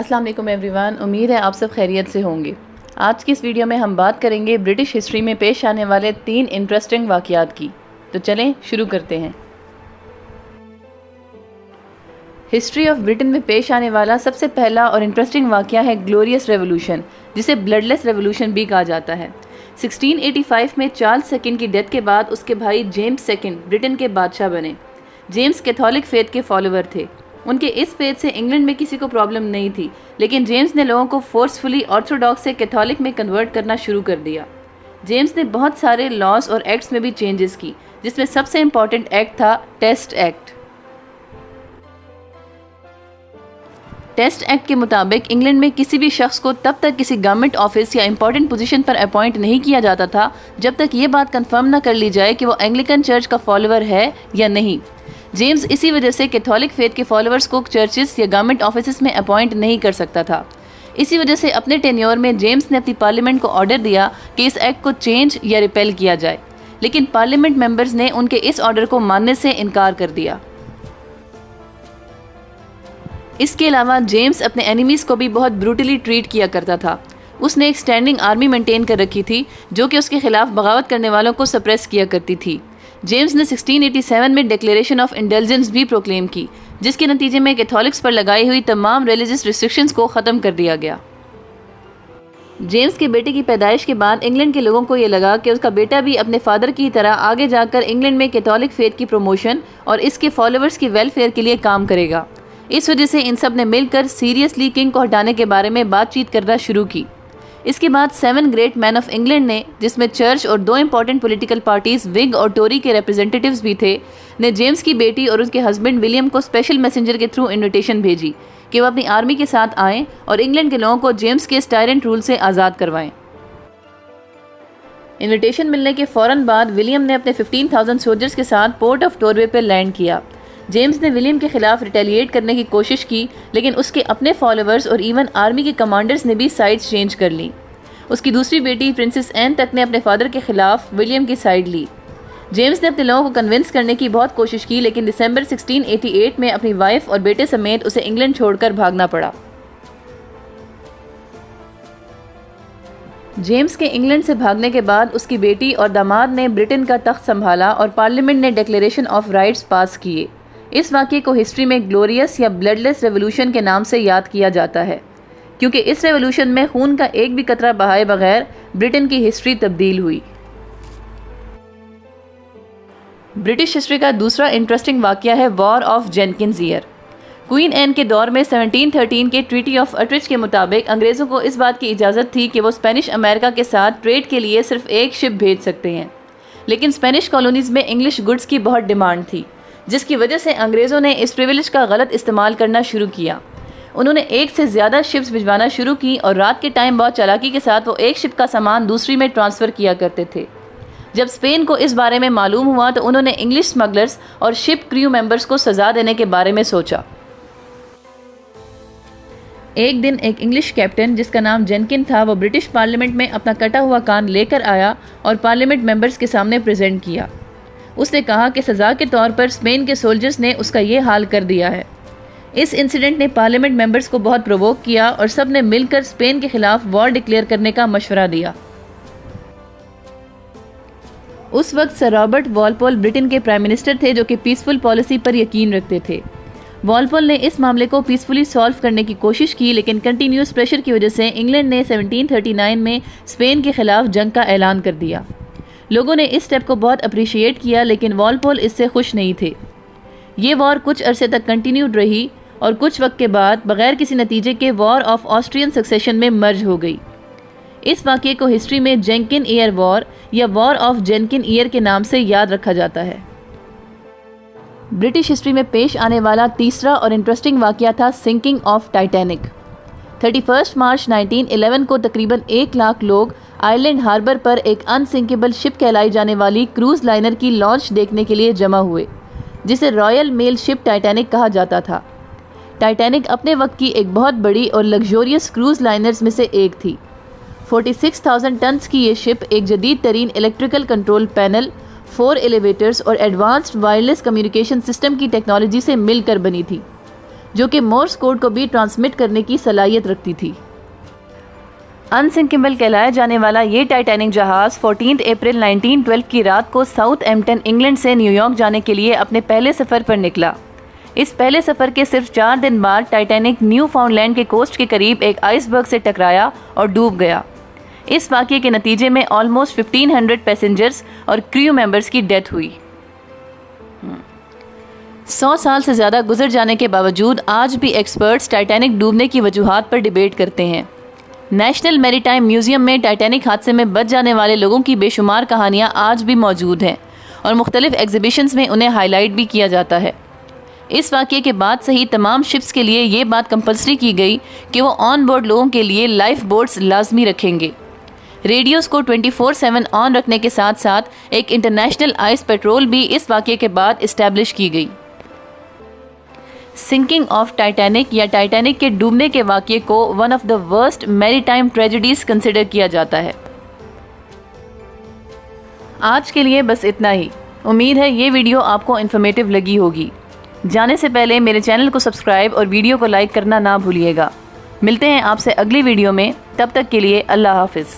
अस्सलाम वालेकुम एवरीवन, उम्मीद है आप सब खैरियत से होंगे। आज की इस वीडियो में हम बात करेंगे ब्रिटिश हिस्ट्री में पेश आने वाले 3 इंटरेस्टिंग वाक़यात की। तो चलें शुरू करते हैं। हिस्ट्री ऑफ ब्रिटेन में पेश आने वाला सबसे पहला और इंटरेस्टिंग वाक़या है ग्लोरियस रेवोल्यूशन, जिसे ब्लडलेस रेवोल्यूशन भी कहा जाता है। 1685 में चार्ल्स सेकंड की डेथ के बाद उसके भाई जेम्स सेकंड ब्रिटेन के बादशाह बने। जेम्स कैथोलिक फेथ के फॉलोवर थे। उनके इस फेथ से इंग्लैंड में किसी को प्रॉब्लम नहीं थी, लेकिन जेम्स ने लोगों को फोर्सफुली ऑर्थोडॉक्स से कैथोलिक में कन्वर्ट करना शुरू कर दिया। जेम्स ने बहुत सारे लॉज और एक्ट्स में भी चेंजेस की, जिसमें सबसे इम्पॉर्टेंट एक्ट था टेस्ट एक्ट। टेस्ट एक्ट के मुताबिक इंग्लैंड में किसी भी शख्स को तब तक किसी गवर्नमेंट ऑफिस या इंपॉर्टेंट पोजीशन पर अपॉइंट नहीं किया जाता था जब तक ये बात कंफर्म न कर ली जाए कि वो एंग्लिकन चर्च का फॉलोअर है या नहीं। जेम्स इसी वजह से कैथोलिक फेथ के फॉलोअर्स को चर्चिस या गवर्नमेंट ऑफिस में अपॉइंट नहीं कर सकता था। इसी वजह से अपने टेन्योर में जेम्स ने अपनी पार्लियामेंट को ऑर्डर दिया कि इस एक्ट को चेंज या रिपेल किया जाए, लेकिन पार्लियामेंट मेंबर्स ने उनके इस ऑर्डर को मानने से इनकार कर दिया। इसके अलावा जेम्स अपने एनिमीज़ को भी बहुत ब्रूटली ट्रीट किया करता था। उसने एक स्टैंडिंग आर्मी मेंटेन कर रखी थी जो कि उसके खिलाफ बगावत करने वालों को सप्रेस किया करती थी। जेम्स ने 1687 में डिक्लेरेशन ऑफ इंडल्जेंस भी प्रोक्लेम की, जिसके नतीजे में कैथोलिक्स पर लगाई हुई तमाम रिलीजियस रिस्ट्रिक्शंस को ख़त्म कर दिया गया। जेम्स के बेटे की पैदाइश के बाद इंग्लैंड के लोगों को ये लगा कि उसका बेटा भी अपने फादर की तरह आगे जाकर इंग्लैंड में कैथोलिक फेथ की प्रमोशन और इसके फॉलोअर्स की वेलफेयर के लिए काम करेगा। इस वजह से इन सब ने मिलकर सीरियसली किंग को हटाने के बारे में बातचीत करना शुरू की। इसके बाद 7 ग्रेट मैन ऑफ इंग्लैंड ने, जिसमें चर्च और 2 इंपॉर्टेंट पॉलिटिकल पार्टीज विग और टोरी के रिप्रेजेंटेटिव्स भी थे, ने जेम्स की बेटी और उसके हस्बैंड विलियम को स्पेशल मैसेंजर के थ्रू इन्विटेशन भेजी कि वो अपनी आर्मी के साथ आएं और इंग्लैंड के लोगों को जेम्स के टायरेंट रूल से आज़ाद करवाएं। इन्विटेशन मिलने के फ़ौरन बाद विलियम ने अपने 15,000 सोल्जर्स के साथ पोर्ट ऑफ टोरवे पर लैंड किया। जेम्स ने विलियम के खिलाफ रिटेलिएट करने की कोशिश की, लेकिन उसके अपने फॉलोअर्स और इवन आर्मी के कमांडर्स ने भी साइड्स चेंज कर ली। उसकी दूसरी बेटी प्रिंसेस एन तक ने अपने फादर के खिलाफ विलियम की साइड ली। जेम्स ने अपने लोगों को कन्विंस करने की बहुत कोशिश की, लेकिन दिसंबर 1688 में अपनी वाइफ और बेटे समेत उसे इंग्लैंड छोड़कर भागना पड़ा। जेम्स के इंग्लैंड से भागने के बाद उसकी बेटी और दामाद ने ब्रिटेन का तख्त संभाला और पार्लियामेंट ने डिक्लेरेशन ऑफ राइट्स पास किए। इस वाक़ये को हिस्ट्री में ग्लोरियस या ब्लडलेस रेवोल्यूशन के नाम से याद किया जाता है, क्योंकि इस रेवोल्यूशन में खून का एक भी कतरा बहाए बगैर ब्रिटेन की हिस्ट्री तब्दील हुई। ब्रिटिश हिस्ट्री का दूसरा इंटरेस्टिंग वाक़या है war of Jenkins ear. Queen Anne के दौर में 1713 के ट्रीटी ऑफ अट्रिच के मुताबिक अंग्रेज़ों को इस बात की इजाज़त थी कि वो स्पेनिश अमेरिका के साथ ट्रेड के लिए सिर्फ एक शिप भेज सकते हैं, लेकिन स्पेनिश कॉलोनीज़ में इंग्लिश गुड्स की बहुत डिमांड थी, जिसकी वजह से अंग्रेज़ों ने इस प्रिविलेज का गलत इस्तेमाल करना शुरू किया। उन्होंने एक से ज़्यादा शिप्स भिजवाना शुरू की और रात के टाइम बहुत चालाकी के साथ वो एक शिप का सामान दूसरी में ट्रांसफ़र किया करते थे। जब स्पेन को इस बारे में मालूम हुआ तो उन्होंने इंग्लिश स्मगलर्स और शिप क्रू मेंबर्स को सज़ा देने के बारे में सोचा। एक दिन एक इंग्लिश कैप्टन जिसका नाम जेनकिन था, वो ब्रिटिश पार्लियामेंट में अपना कटा हुआ कान लेकर आया और पार्लियामेंट मेंबर्स के सामने प्रेजेंट किया। उसने कहा कि सज़ा के तौर पर स्पेन के सोल्जर्स ने उसका ये हाल कर दिया है। इस इंसिडेंट ने पार्लियामेंट मेंबर्स को बहुत प्रोवोक किया और सब ने मिलकर स्पेन के खिलाफ वॉर डिक्लेयर करने का मशवरा दिया। उस वक्त सर रॉबर्ट वॉलपोल ब्रिटेन के प्राइम मिनिस्टर थे, जो कि पीसफुल पॉलिसी पर यकीन रखते थे। वॉलपोल ने इस मामले को पीसफुली सॉल्व करने की कोशिश की, लेकिन कंटिन्यूस प्रेशर की वजह से इंग्लैंड ने 1739 में स्पेन के खिलाफ जंग का ऐलान कर दिया। लोगों ने इस स्टेप को बहुत अप्रिशिएट किया, लेकिन वॉलपोल इससे खुश नहीं थे। ये वॉर कुछ अरसे तक कंटिन्यूड रही और कुछ वक्त के बाद बगैर किसी नतीजे के वॉर ऑफ ऑस्ट्रियन सक्सेशन में मर्ज हो गई। इस वाक़ये को हिस्ट्री में जेनकिन ईयर वॉर या वॉर ऑफ जेनकिन ईयर के नाम से याद रखा जाता है। ब्रिटिश हिस्ट्री में पेश आने वाला तीसरा और इंटरेस्टिंग वाक़या था सिंकिंग ऑफ टाइटैनिक। 31 मार्च 1911 को तकरीबन 1 लाख लोग आइलैंड हार्बर पर एक अनसिंकेबल शिप कहलाई जाने वाली क्रूज़ लाइनर की लॉन्च देखने के लिए जमा हुए, जिसे रॉयल मेल शिप टाइटैनिक कहा जाता था। टाइटैनिक अपने वक्त की एक बहुत बड़ी और लग्जोरियस क्रूज़ लाइनर्स में से एक थी। 46,000 टन्स की ये शिप एक जदीद तरीन इलेक्ट्रिकल कंट्रोल पैनल, 4 एलिवेटर्स और एडवांस्ड वायरलेस कम्युनिकेशन सिस्टम की टेक्नोलॉजी से मिलकर बनी थी। जो कि मोर्स कोड को भी ट्रांसमिट करने की सलाहियत रखती थी। अनसिंकेबल कहलाया जाने वाला ये टाइटैनिक जहाज़ 14 अप्रैल 1912 की रात को साउथहैम्पटन इंग्लैंड से न्यूयॉर्क जाने के लिए अपने पहले सफ़र पर निकला। इस पहले सफ़र के सिर्फ 4 दिन बाद टाइटैनिक न्यू फाउंडलैंड के कोस्ट के करीब एक आइसबर्ग से टकराया और डूब गया। इस वाक़ये के नतीजे में ऑलमोस्ट 1500 पैसेंजर्स और क्रू मेंबर्स की डेथ हुई। 100 साल से ज़्यादा गुजर जाने के बावजूद आज भी एक्सपर्ट्स टाइटैनिक डूबने की वजूहात पर डिबेट करते हैं। नेशनल मैरीटाइम म्यूज़ियम में टाइटैनिक हादसे में बच जाने वाले लोगों की बेशुमार कहानियाँ आज भी मौजूद हैं और मुख्तलिफ एग्जीबिशंस में उन्हें हाईलाइट भी किया जाता है। इस वाक़ये के बाद से ही तमाम शिप्स के लिए ये बात कंपल्सरी की गई कि वो ऑन बोर्ड लोगों के लिए लाइफ बोट्स लाजमी रखेंगे। रेडियोज़ को 24/7 ऑन रखने के साथ साथ एक इंटरनेशनल आइस पेट्रोल भी इस वाक़ये के बाद इस्टेब्लिश की गई। सिंकिंग ऑफ टाइटैनिक या टाइटैनिक के डूबने के वाक़ये को one of the worst maritime tragedies consider किया जाता है। आज के लिए बस इतना ही। उम्मीद है ये वीडियो आपको इन्फॉर्मेटिव लगी होगी। जाने से पहले मेरे चैनल को सब्सक्राइब और वीडियो को लाइक करना ना भूलिएगा। मिलते हैं आपसे अगली वीडियो में, तब तक के लिए अल्लाह हाफिज़।